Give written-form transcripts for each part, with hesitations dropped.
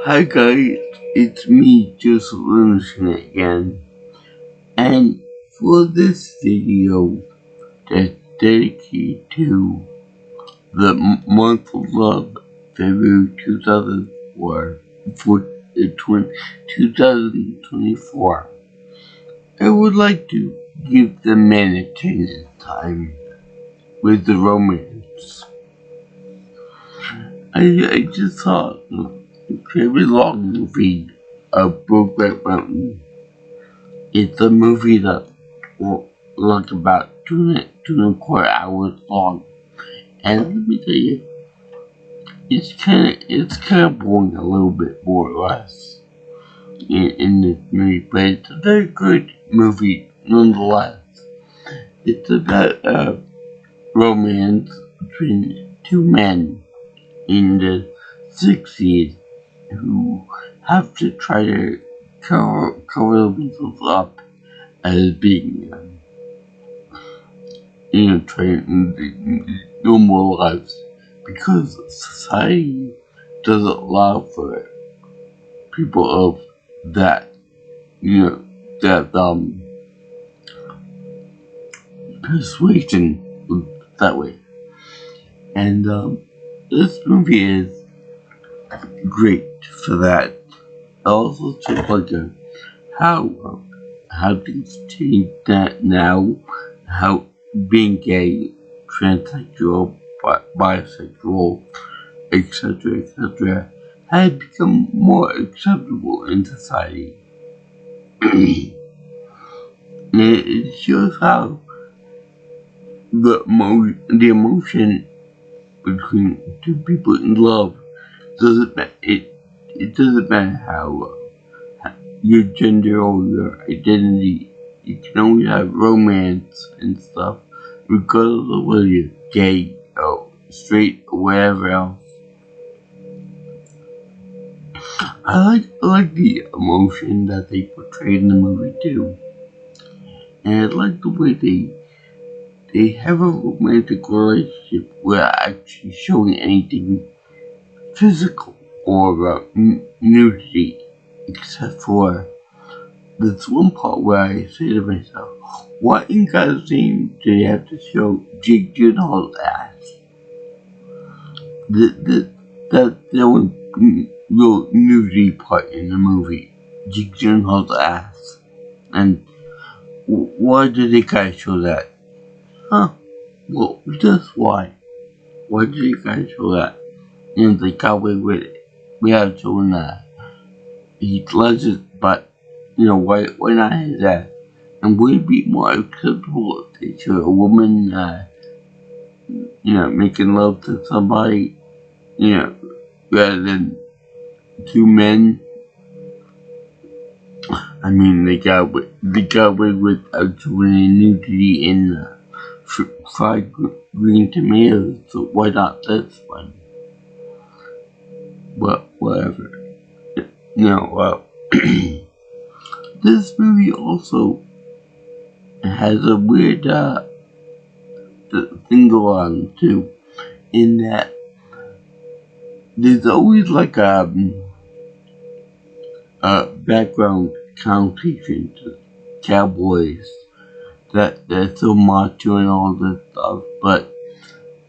Hi guys, it's me, Joseph Lunison again, and for this video that's dedicated to the month of love, February 2004, 2024, I would like to give the men attendance time with the romance. I just saw a very long movie of Brokeback Mountain. It's a movie that like about two and a quarter hours long, and let me tell you, it's kind of boring a little bit more or less in this movie, but it's a very good movie nonetheless. It's about romance between two men in the 60s who have to try to cover themselves up as being, trying normal lives, because society doesn't allow for people of that, persuasion that way. And this movie is great for that. Also, just like how things change that now, how being gay, transsexual, bisexual, etc., had become more acceptable in society. And it shows how the emotion between two people in love doesn't matter. It doesn't matter how your gender or your identity. You can always have romance and stuff, regardless of whether you're gay or straight or whatever else. I like the emotion that they portrayed in the movie too, and I like the way they have a romantic relationship without actually showing anything physical or nudity, except for this one part where I say to myself, what in God's name do they have to show Jake Gyllenhaal's ass? That's the only real nudity part in the movie, Jake Gyllenhaal's ass. And why did they gotta show that? Well, just why? Why did they gotta show that? And they got away with it without showing that. He's legend, but why not his ass? And would it be more acceptable if they show a woman, making love to somebody, rather than two men? I mean, they got away with showing nudity in fried green tomatoes, so why not this one? But whatever. This movie also has a weird thing going on too, in that there's always like a background connotation to cowboys that they're so macho and all this stuff, but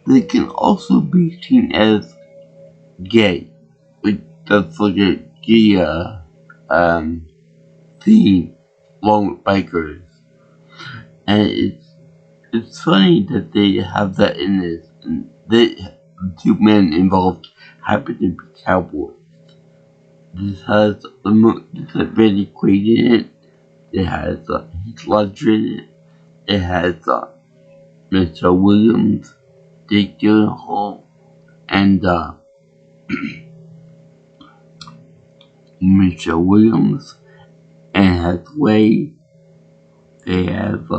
they can also be seen as gay. Like that's like a gay theme along with bikers. And it's funny that they have that in this, and the two men involved happen to be cowboys. This has Randy Quaid in it. It has Heath Ledger in it. It has Mr. Williams, Jake Gyllenhaal, and Mr. Williams, and it has Way. They have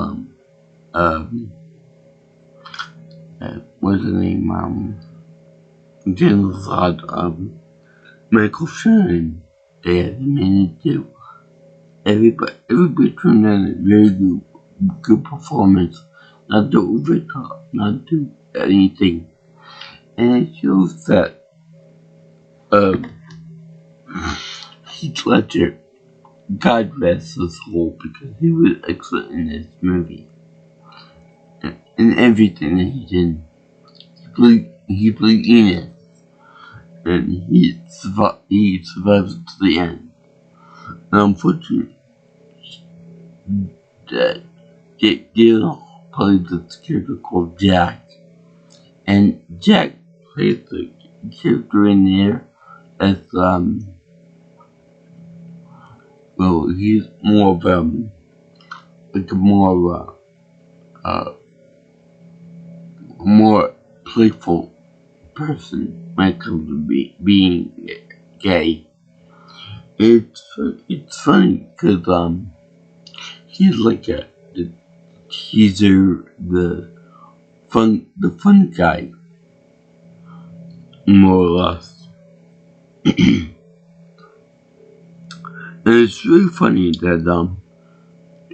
what's the name? Jennifer Michael Shannon. They had him in it too. Everybody turned in a very good performance. Not to over top, not to anything. And it shows that Heath Ledger, God rest his soul, because he was excellent in this movie. In everything that he did. He played Enos, and he survives to the end. And unfortunately, that Dale played this character called Jack, and Jack plays the character in there as well, he's more of like a more of a more playful person when it comes to being gay. It's funny because he's like a teaser, the fun guy, more or less. And it's really funny that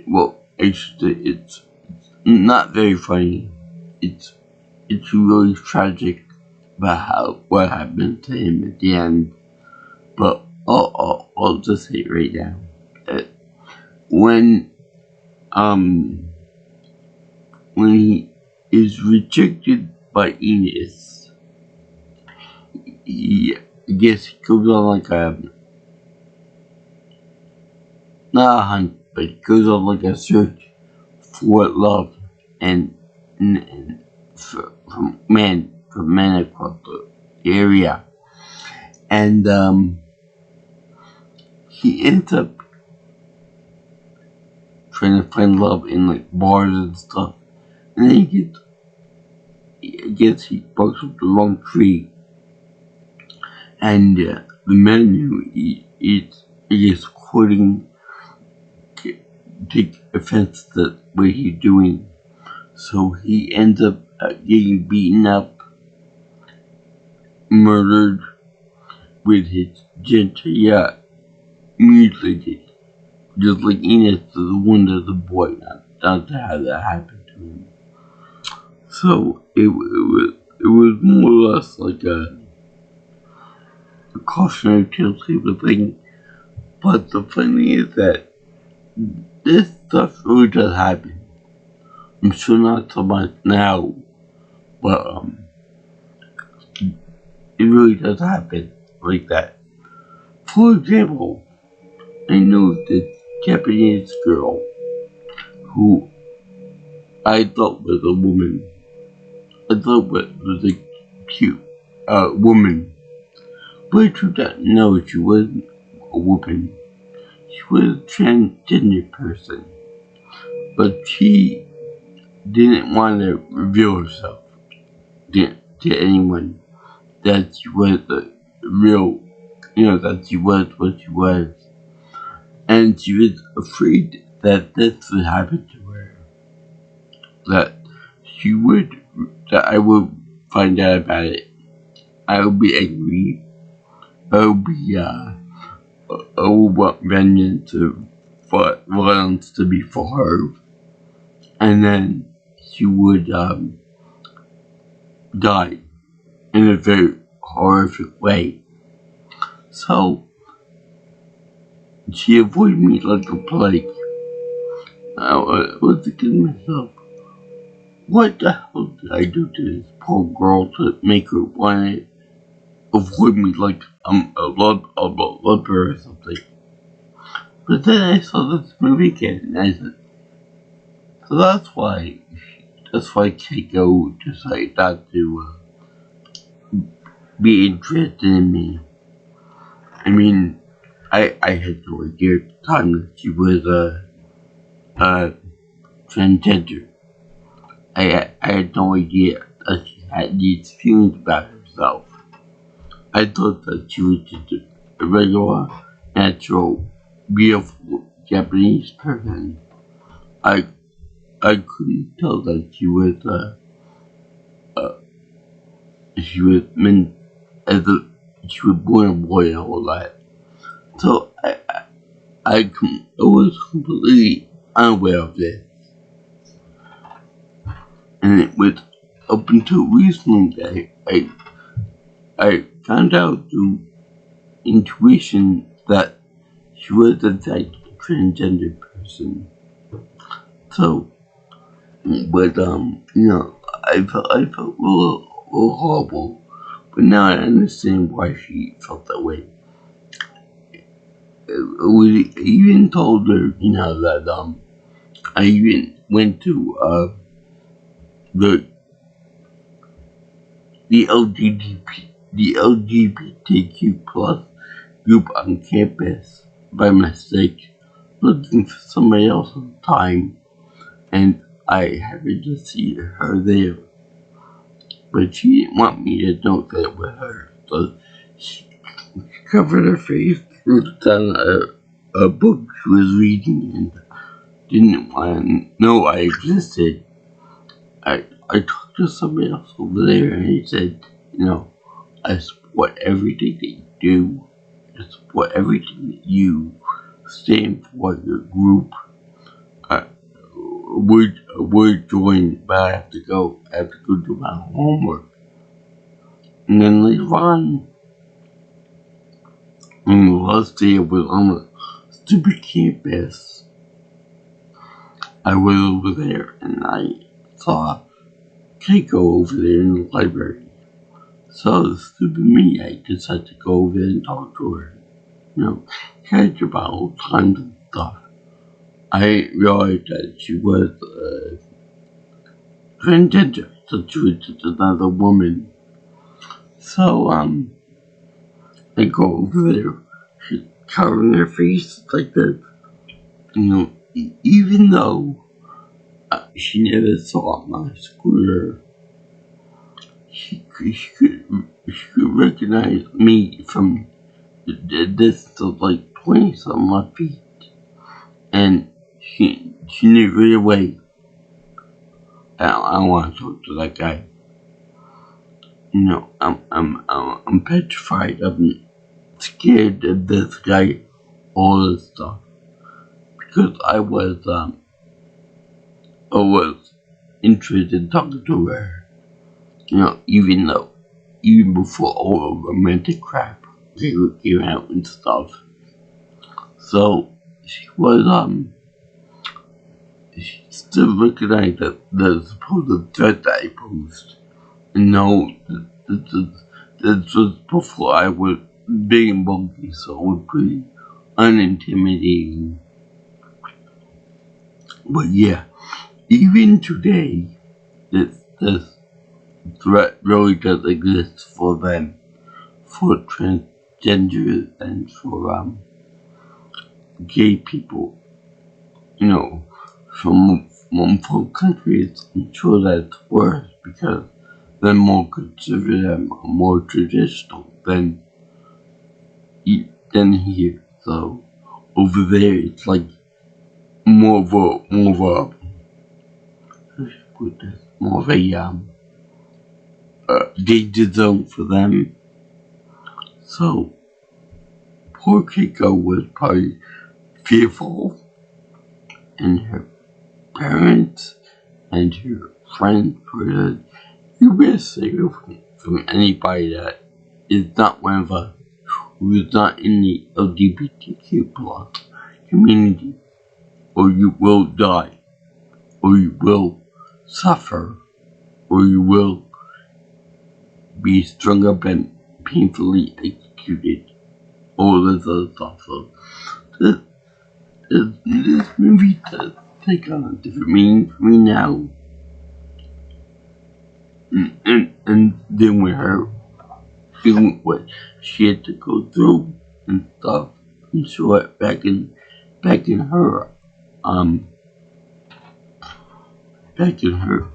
well, actually it's not very funny. It's really tragic about what happened to him at the end. But I'll just say it right now. When he is rejected by Enos, I guess he goes on like not a hunt, but he goes on like a search for love and for men across the area, and he ends up trying to find love in like bars and stuff, and then he barks up the wrong tree, and the man who he is quoting take offense to what he's doing, so he ends up getting beaten up, murdered, with his genitalia mutilated, just like Enos is the one of the boy, not to have that happen to him. So it was more or less like a cautionary tale type of thing. But the funny is that this stuff really does happen. I'm sure not so much now, but it really does happen like that. For example, I know this Japanese girl who I thought was a woman. I thought was a cute woman, but it turned out no, she wasn't a woman. She was a transgender person, but she didn't want to reveal herself to anyone that she was the real, that she was what she was, and she was afraid that this would happen to her, that I would find out about it. I would be angry. I would want vengeance for violence to be for her, and then she would die in a very horrific way. So she avoided me like a plague. I was thinking to myself, what the hell did I do to this poor girl to make her want to avoid me like I'm a leper or something? But then I saw this movie again, and I said, so that's why Keiko decided not to be interested in me. I mean, I had no idea at the time that she was a transgender. I had no idea that she had these feelings about herself. I thought that she was just a regular, natural, beautiful Japanese person. I couldn't tell that she was meant she was born a boy and all that. So I was completely unaware of this. And it was up until recently that I found out through intuition that she was a transgender person. So, but I felt a little horrible. But now I understand why she felt that way. We even told her, that I even went to the LGBTQ plus group on campus by mistake, looking for somebody else at the time, and I happened to see her there. But she didn't want me to know that it was her, so she covered her face, looked down a book she was reading, and didn't want to know I existed. I talked to somebody else over there, and he said, I support everything that you do. I support everything that you stand for, your group. I would join, but I have to go. I have to go do my homework. And then later on, when the last day I was on the stupid campus, I was over there and I saw Keiko over there in the library. So stupid me, I decided to go over there and talk to her. Catch about all kinds of stuff. I realized that she was transgender, so she was just another woman. So, I go over there, she's covering her face like this. Even though she never saw my scooter, she could recognize me from the distance of like 20 some odd feet. And she knew right away. I don't want to talk to that guy. I'm petrified. I'm scared of this guy, all this stuff, because I was interested in talking to her. Even before all the romantic crap came out and stuff. So she was she still recognized that the supposed threat that I posed. And no, this was before I was big and bulky, so it was pretty unintimidating. But yeah, even today, this threat really does exist for them, for transgenders and for gay people. From countries, I'm sure that's worse because they're more conservative, more traditional than here. So over there, it's like more of a danger zone for them. So poor Keiko was probably fearful, and her parents and her friends were you better stay away from anybody that is not one of us, who is not in the LGBTQ plus community, or you will die, or you will suffer, or you will be strung up and painfully executed. All this other stuff. So this movie does take on a different meaning for me now. And then with her feeling what she had to go through and stuff, I'm sure back in her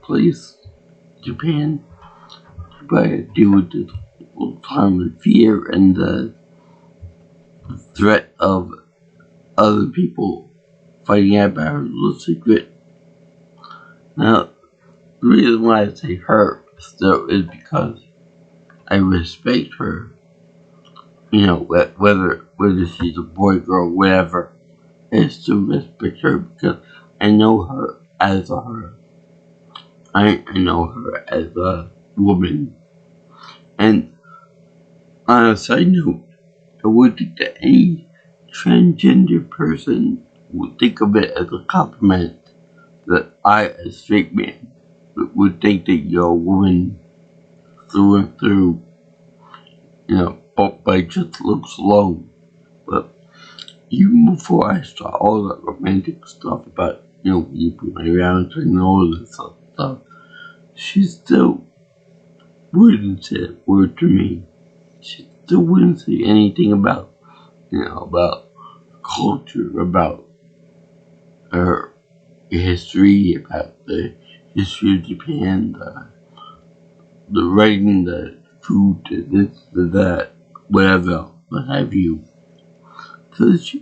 place, Japan, she probably had to deal with this whole time of fear and the threat of other people fighting out about her little secret. Now, the reason why I say her still is because I respect her. Whether she's a boy, girl, whatever, I still respect her because I know her as a her. I know her as a woman. And on a side note, I would think that any transgender person would think of it as a compliment that I, as a straight man, would think that you're a woman through and through, but by just looks alone. But even before I saw all that romantic stuff about, you put my around and all this stuff, she still wouldn't say a word to me. She still wouldn't say anything about, about culture, about her history, about the history of Japan, the writing, the food, this, that, whatever, what have you. So she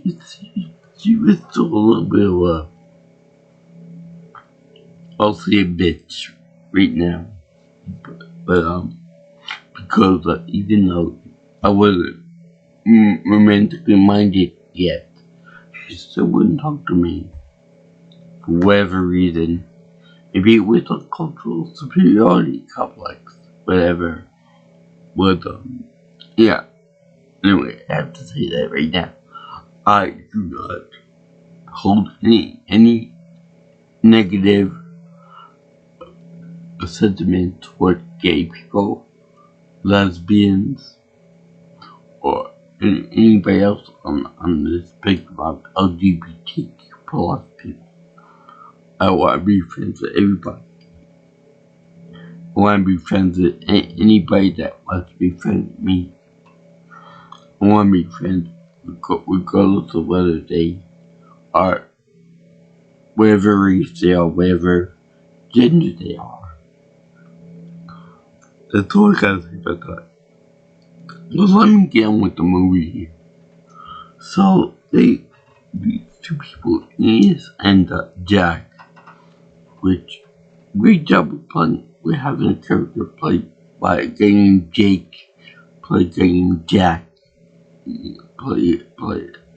was still a little bit of I'll say a bitch right now. But because even though I wasn't romantically minded yet, she still wouldn't talk to me for whatever reason. Maybe it was a cultural superiority complex, whatever. But yeah. Anyway, I have to say that right now. I do not hold any negative sentiment toward gay people, lesbians, or anybody else on this spectrum of LGBTQ plus people. I want to be friends with everybody. I want to be friends with anybody that wants to be friends with me. I want to be friends regardless of whether they are, whatever race they are, whatever gender they are. That's all I gotta say about that. Well, let me get on with the movie here. So, these two people, Ines and Jack, which, great job of playing, we're having a character played by a guy named Jake, play a guy named Jack, play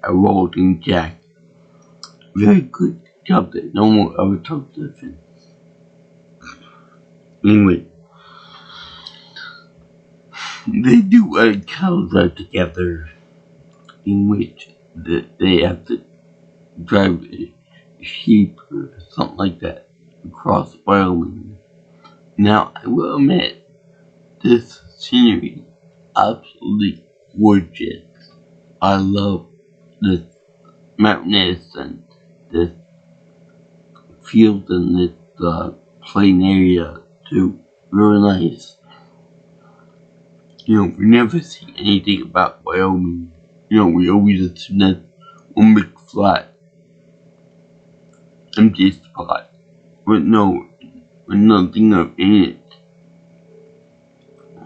a role named Jack. Very good job that no one ever took different. Anyway, they do a calendar together in which they have to drive a sheep or something like that across Wyoming. Now, I will admit, this scenery absolutely gorgeous. I love this mountainous and this field and this plain area too. Very nice. We never see anything about Wyoming. We always assume that one big flat, empty spot with nothing up in it.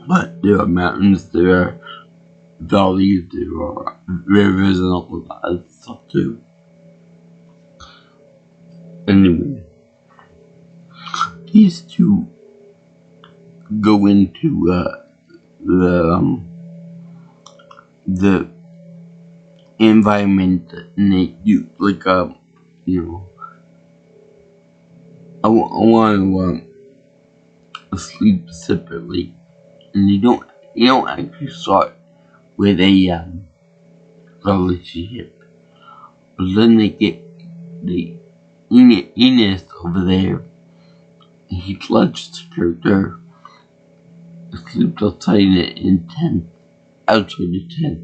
But there are mountains, there are valleys, there are rivers, and all of that other stuff too. Anyway, these two go into the environment, and they do like I want to sleep separately, and you don't actually start with a relationship, but then they get the Ines over there. He lets the character sleep outside in tent, outside the tent,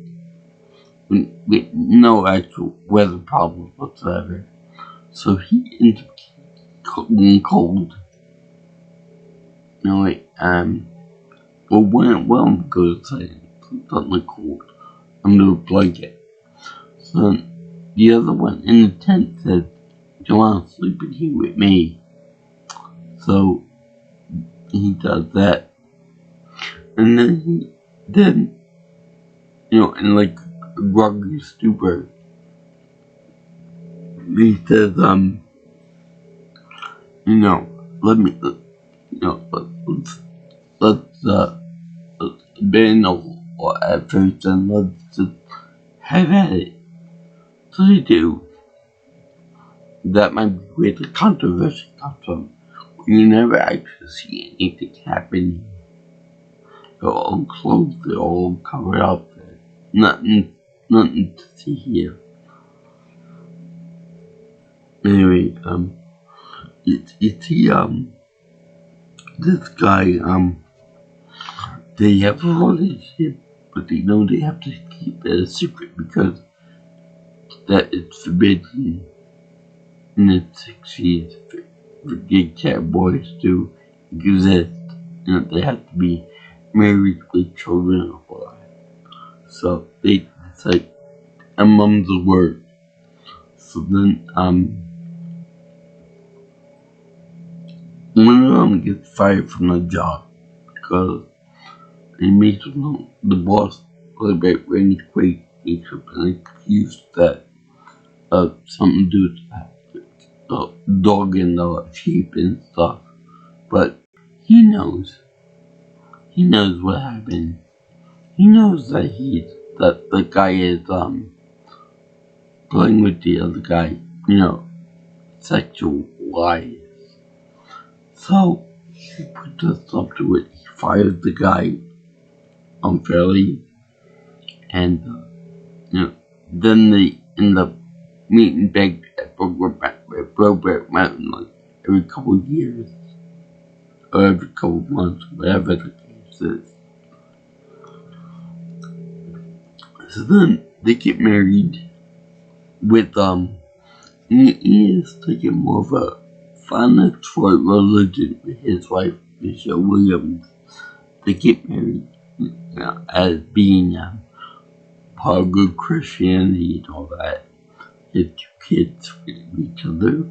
with no actual weather problems whatsoever. So he ends up getting cold. Well, one goes outside and sleeps on the cold under a blanket. So the other one in the tent says, "Do you want to sleep in here with me?" So he does that, and then in like a groggy stupor, he says, let me, let's bend or at first, and let's just have at it. So they do. That might be where the controversy comes from. You never actually see anything happening. They're all clothed, they're all covered up. Nothing to see here. Anyway, you see, this guy, they have a relationship, but they know they have to keep it a secret because that it's forbidden in the 60s for gay cat boys to exist. You know, they have to be married with children or life. So it's like a mum's word. So then, one of them gets fired from the job because he meets with the boss, Brokeback Randy Quake, and accused that of something to do with the dog and the sheep and stuff. But he knows what happened. He knows that the guy is playing with the other guy, you know, sexual wise. So he puts a stop to it. He fires the guy unfairly, and you know, then they end up meeting back at Brokeback Mountain like every couple of years or every couple of months, whatever the case is. So then they get married with he is taking more of a fondness for religion with his wife Michelle Williams. They get married, you know, as being part of good Christianity and all that. They have 2 kids with each other,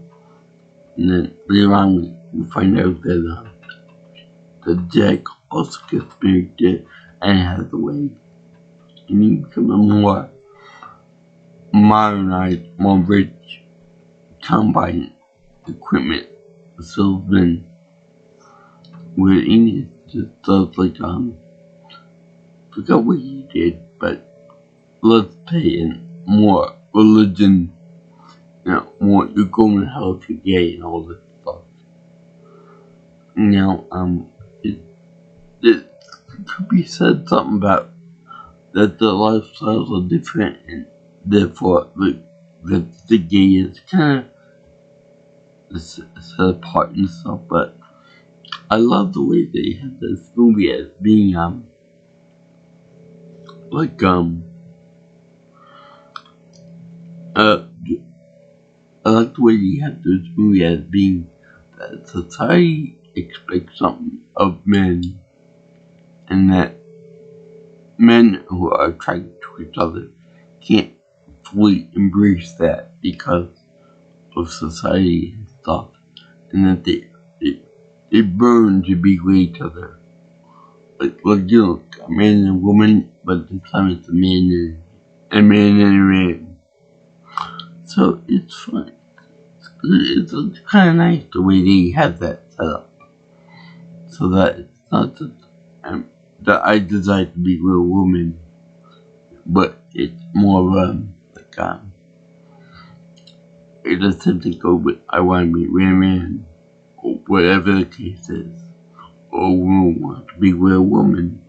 and then later on we find out that Jack also gets married to Anne Hathaway, and he becomes a more modernized, more rich combine equipment salesman where he just does like forgot what he did, but let's pay in more religion, you know, more you're going to hell if you're gay and all this stuff. Now, it could be said something about that the lifestyles are different and therefore the gay is kind of set apart and stuff, but I love the way they have this movie as being like I like the way you have this movie as being that society expects something of men, and that men who are attracted to each other can't fully embrace that because of society and stuff, and that they burn to be with each other. Like you know, a man and a woman, but this time it's a man and a man. So it's fun. It's kind of nice the way they have that set up, so that it's not just that I desire to be with a woman, but it's more of it doesn't simply go with I want to be with a man, or whatever the case is, or a woman wants to be with a woman.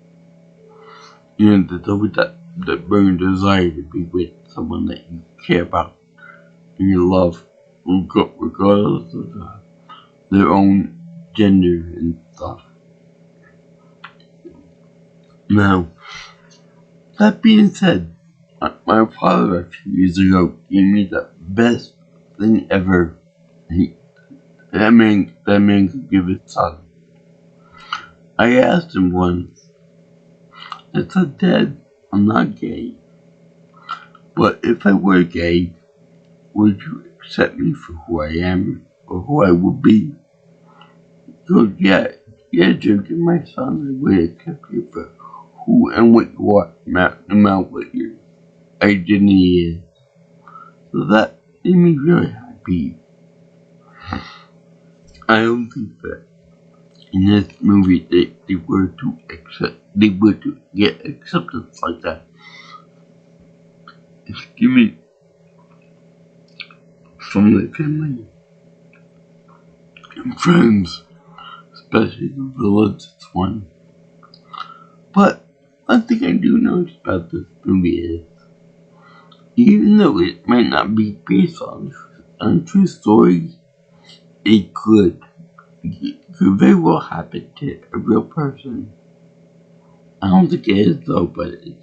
You know, there's always that burning desire to be with someone that you care about and you love, regardless of their own gender and stuff. Now, that being said, my father a few years ago gave me the best thing ever that man could give his son. I asked him once, I said, Dad, I'm not gay, but if I were gay, would you accept me for who I am or who I would be? He goes, yeah, Jim, my son, I would accept you for who and what you are, no matter what your identity is. So that made me really happy. I don't think that in this movie they were to get acceptance like that. It's given from the family and friends, especially the religious one. But one thing I do notice about this movie is, even though it might not be based on on a true story, it could very well happen to a real person. I don't think it is though, but it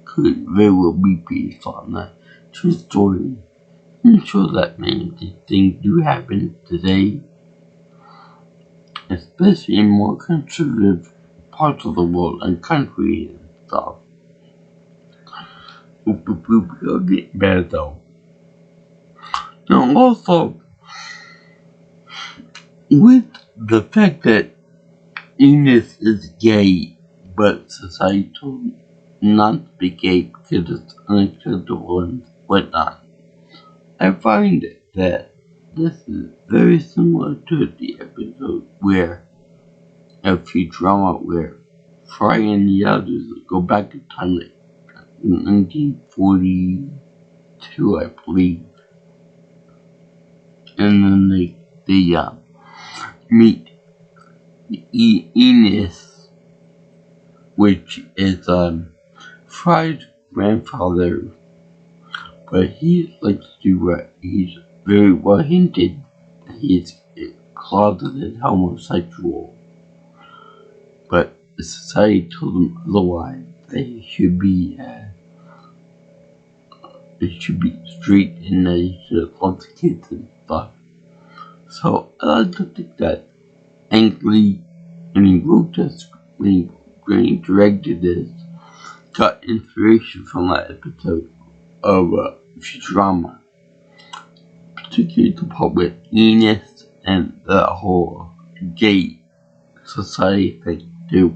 could very well be based on a true story. I'm sure that many of these things do happen today, especially in more conservative parts of the world and countries and stuff. It'll get better though. Now also, with the fact that Enos is gay, but society told him not to be gay because it's unacceptable and whatnot, I find that this is very similar to the episode where a Futurama where Fry and the others go back in time like 1942, I believe, and then they meet Enos, which is Fry's grandfather, but he's like Stuart. He's very well hinted that he's closeted homosexual, but the society told him otherwise. That he should be straight and that he should love the kids and stuff. So I like to think that Ang Lee, when he wrote this, when he directed this, got inspiration from that episode of Futurama, particularly the part with Enos and the whole gay society thing too.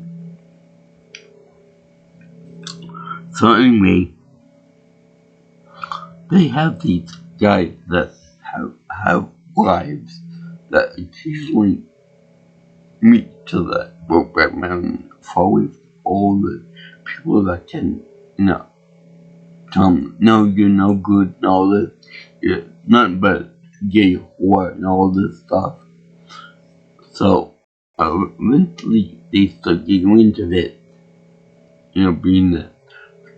So anyway, they have these guys that have wives that occasionally meet to the Brokeback Mountain for with all the people that can, tell them, no, you're no good and all this. You're nothing but gay whore and all this stuff. So eventually they start getting into it, being the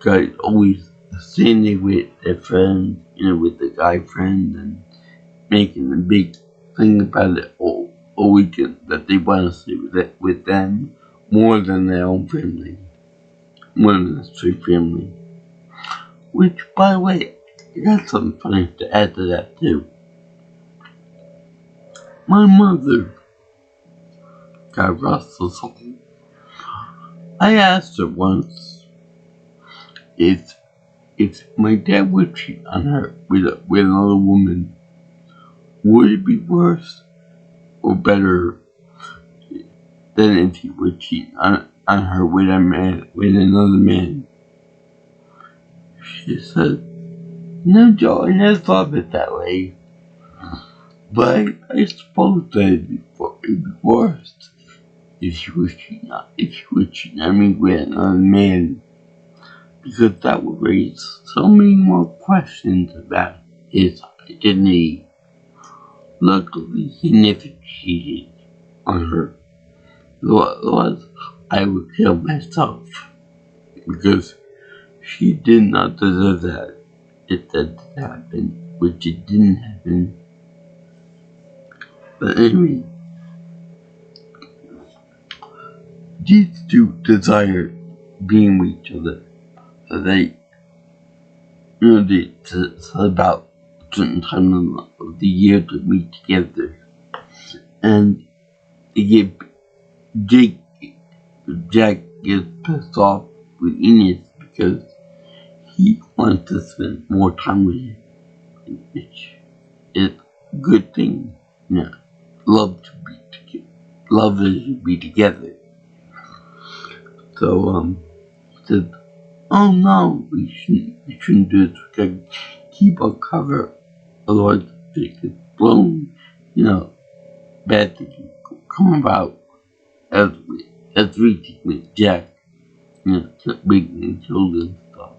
guys always standing with their friends, with the guy friend and making a big thing about it all weekend that they want to stay with them more than their own family, more than their straight family. Which, by the way, I got something funny to add to that too. My mother, God rest her soul, I asked her once if my dad would cheat on her with another woman, would it be worse or better than if he would cheat on her with another man? She said, "No, Joe, I never thought of it that way. But I suppose that it'd be worse if she was cheating on me with another man, because that would raise so many more questions about his identity. Luckily, he never cheated on her. Otherwise, I would kill myself, because she did not deserve that if that did happen, which it didn't happen. But anyway, these two desire being with each other. So they set about a certain time of the year to meet together. And Jack gets pissed off with Enos because he wants to spend more time with him, which is a good thing. Love is to be together. So said, "Oh no, we shouldn't do this. We gotta keep our cover, otherwise it gets blown. Bad things come about as we take with Jack, making children and stuff."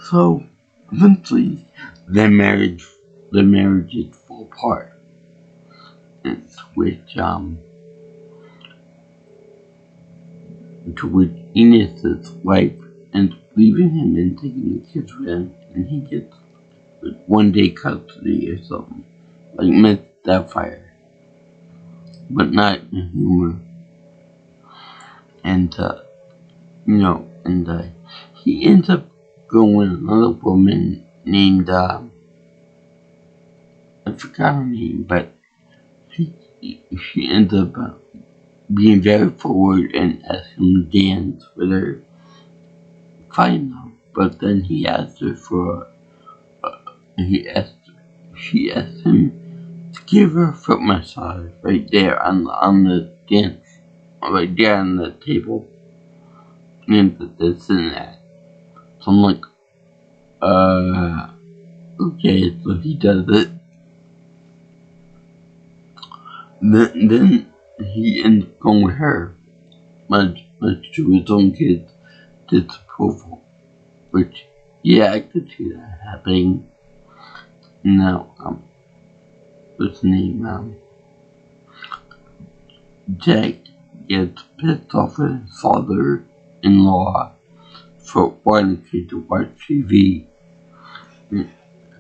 So eventually, their marriages fall apart, to which Enos' wife ends up leaving him and taking the kids with him, and he gets one day custody or something. Like Miss Sapphire. But not in humor. And, he ends up going with another woman named, I forgot her name, but she ends up being very forward and asks him to dance with her. Fine, but then he asked her for, she asked him to give her a foot massage right there on the dance, right there on the table, and this and that. So I'm like, okay, so he does it. Then he ends up going with her, much to his own kid's disapproval. Which, yeah, I could see that happening. Now, what's his name? Jack gets pissed off at his father-in-law for wanting the kid to watch TV. And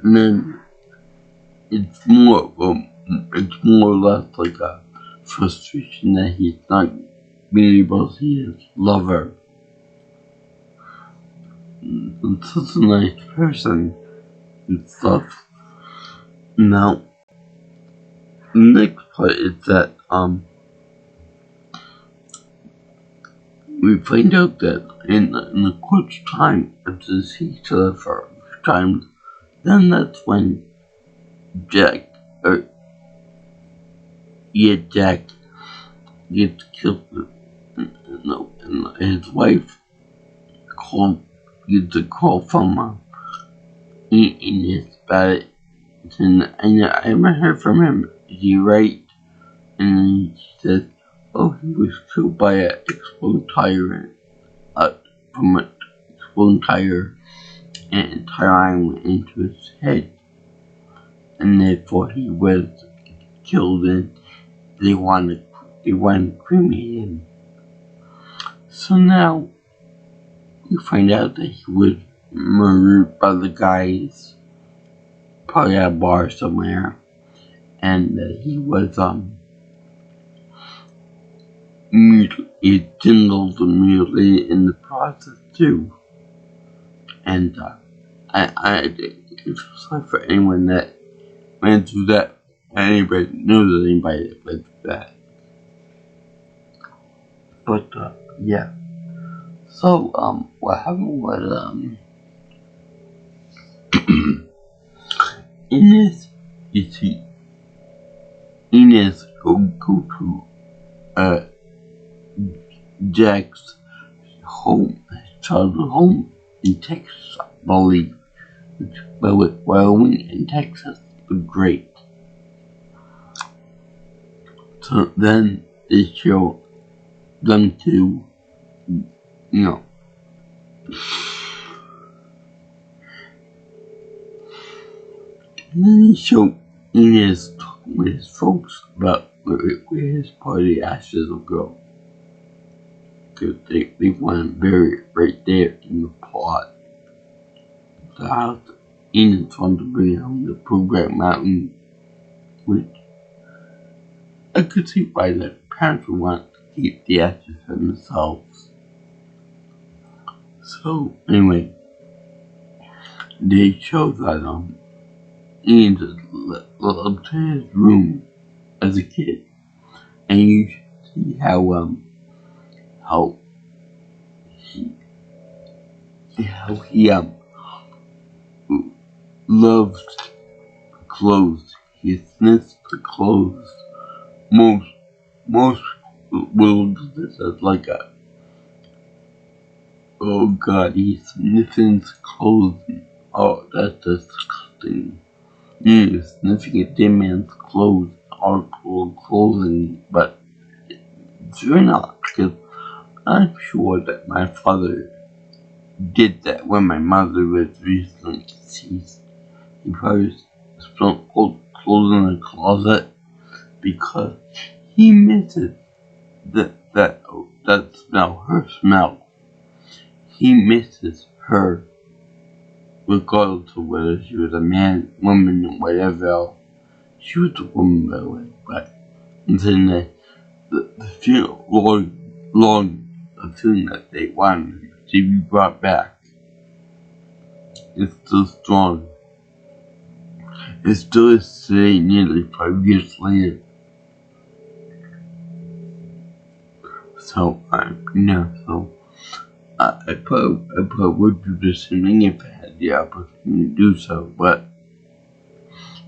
then it's more or less like a frustration that he's not being able to see his lover. He's such a nice person and stuff. Now, the next part is that we find out that in the court's time after see each other for times, then that's when Jack gets killed, and his wife gets a call from Ines about it, and I haven't heard from him. Is he right? And then she says, "Oh, he was killed by an exploding tire, from an exploding tire, and an entire iron went into his head, and therefore he was killed, and they wanted to cremate him." So now we find out that he was murdered by the guys, probably at a bar somewhere, and he was genitals and mutilated in the process too. And I feel sorry for anyone that went through that. Anybody knows anybody that went through that. But yeah. So what happened was Ines go to Jack's home, his childhood home in Texas, I believe. But with Wyoming and Texas were great. So then they show them to, and then they show Ines talking with his folks about where his party ashes will go. Because they want to bury it right there in the plot. The house Ines wanted to bring home the Brokeback Mountain, which I could see why the parents would want to keep the ashes for themselves. So anyway, they show that Ian just up to his room as a kid, and you see how he loves clothes. He sniffs the clothes. Most will do this as like a, oh god, he's sniffing clothes. Oh, that's disgusting. He's sniffing a dead man's clothes, or clothing, but it's really not, because I'm sure that my father did that when my mother was recently deceased. He probably spilled old clothes in the closet because he misses that smell, her smell. He misses her regardless of whether she was a man, woman, whatever else. She was a woman, by the way, but I'm saying that the feeling, the feeling that they wanted to be brought back is still strong. It still is today, nearly 5 years later. So, I probably would do the same thing if I had the opportunity to do so, but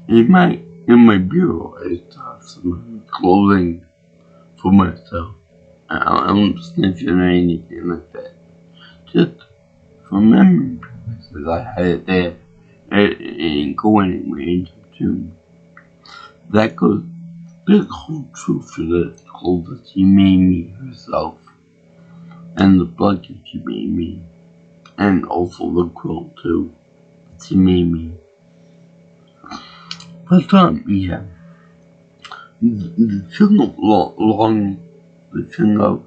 in my bureau, I still have some clothing for myself. I don't sniff it or anything like that. Just for memory purposes, I had it there. It ain't going anywhere anytime soon. There's whole truth to the clothes that she made me herself, and the blanket she made me, and also the quilt too that she made me. But yeah, the feeling of the feeling of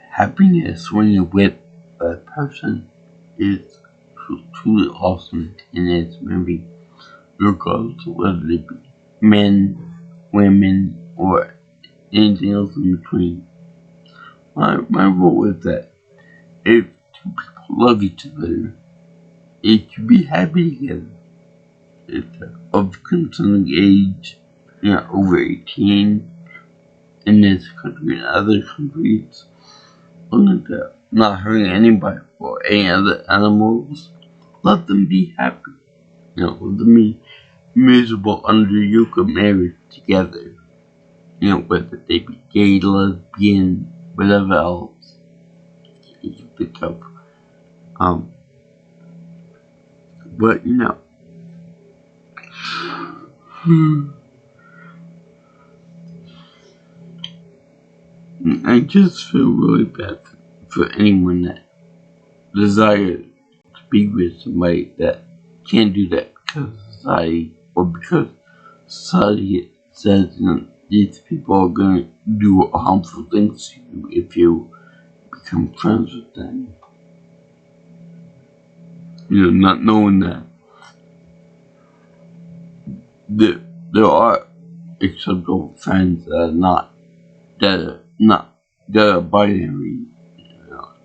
happiness when you're with a person is truly awesome in this movie, regardless of whether they be men, women, or anything else in between. My rule is that if two people love each other, they should be happy together. If they're of consenting age, over 18 in this country and other countries, not hurting anybody or any other animals, let them be happy. Let them be miserable under the yoke of marriage together. Whether they be gay, lesbian, whatever else you can pick up. But I just feel really bad for anyone that desires to be with somebody that can't do that because of society, or because society says these people are gonna do harmful things to you if you become friends with them. Not knowing that there are acceptable friends that are binary,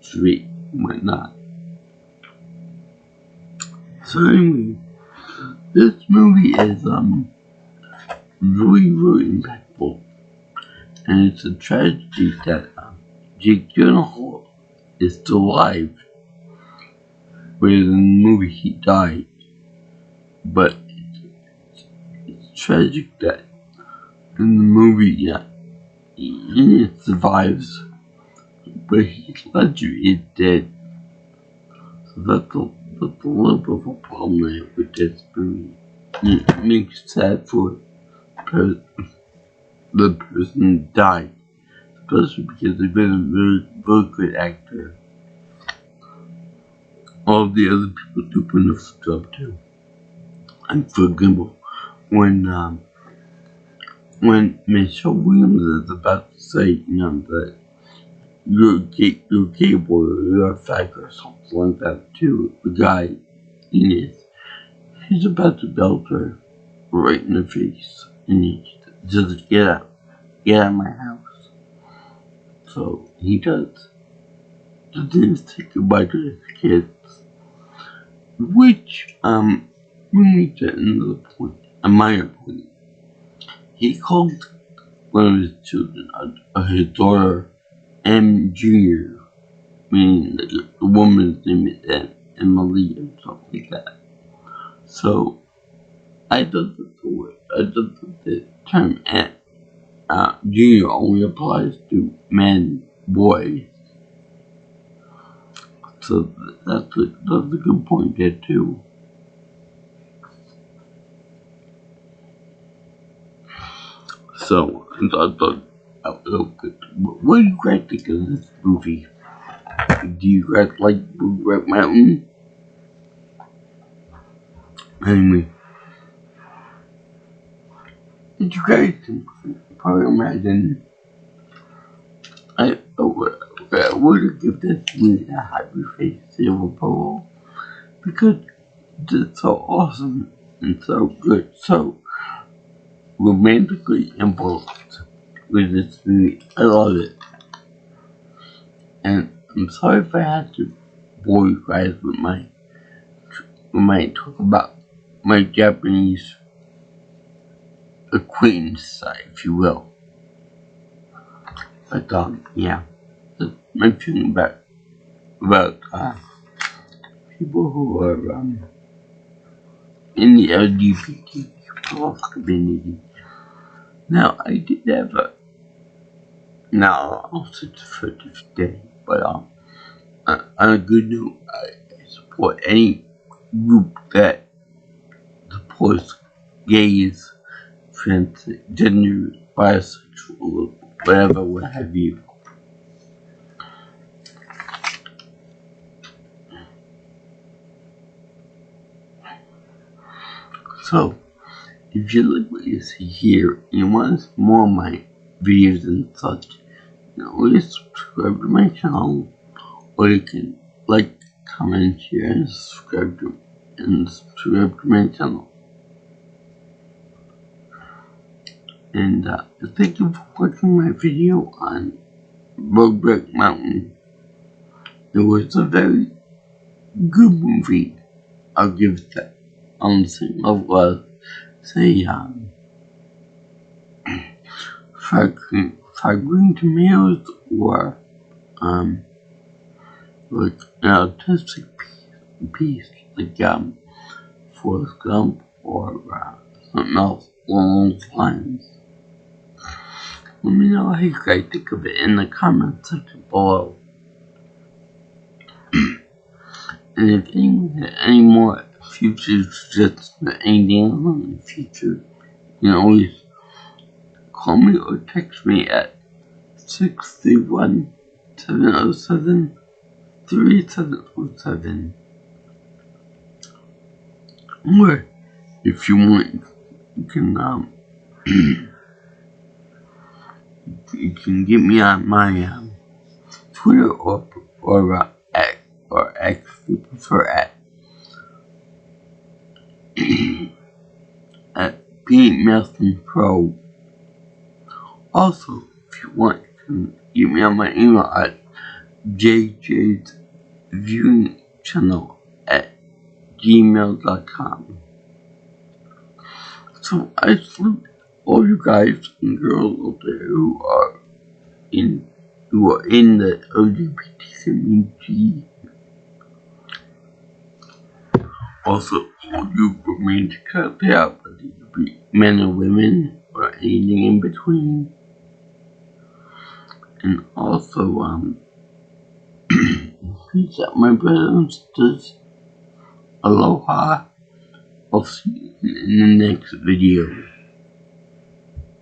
straight and whatnot. So anyway, this movie is really, really impactful, and it's a tragedy that Jake Gyllenhaal is still alive, whereas in the movie he died. But it's tragic that in the movie, he survives, but Heath Ledger is dead. So that's a little bit of a problem there with this movie. It makes it sad for the person who died, especially because they've been a very, very good actor. All the other people do wonderful job too. And for example, when Michelle Williams is about to say, that you're gay boy or you're a fag or something like that to the guy in it, he's about to belt her right in the face, and he says, get out of my house. So he does. The thing is take goodbye to his kids, which brings me to another point, a minor point. He called one of his children, his daughter, M. Jr., meaning the woman's name is Emily or something like that. So I thought that the term junior only applies to men, boys. So that's a good point there too. So I thought that was good. What do you guys think of this movie? Do you guys like Brokeback Mountain? Anyway, did you guys probably imagine I would give this movie a happy face silver pole, because just so awesome and so good, so romantically involved with this movie. I love it. And I'm sorry if I had to bore you guys with my talk about my Japanese acquaintance side, if you will. But yeah, just mentioning about people who are in the LGBT+ community. Now, I did have I'll sit for this day, but on a good note, I support any group that supports gays, transgender, bisexual, whatever, what have you. So, if you like what you see here and you want to see more of my videos and such, always subscribe to my channel, or you can like, comment, share, and subscribe to my channel. And thank you for watching my video on Brokeback Mountain. It was a very good movie. I'll give it that. On the same level as, say, fried green tomatoes, or like an artistic piece like Forrest Gump, or something else along those lines. Let me know how you guys think of it in the comment section below. And if anyone has any more future suggestions for anything in the future, you can always call me or text me at 631-707-3707. Or if you want, you can you can get me on my Twitter or X, or X if you prefer, at PMelsonPro. Also, if you want, you can get me on my email at jjsviewingchannel@gmail.com. So I salute all you guys and girls out there who are in the LGBT community. Also, all you romantic out there, whether you be men or women or anything in between. And also, peace out, my brothers and sisters. Aloha. I'll see you in the next video.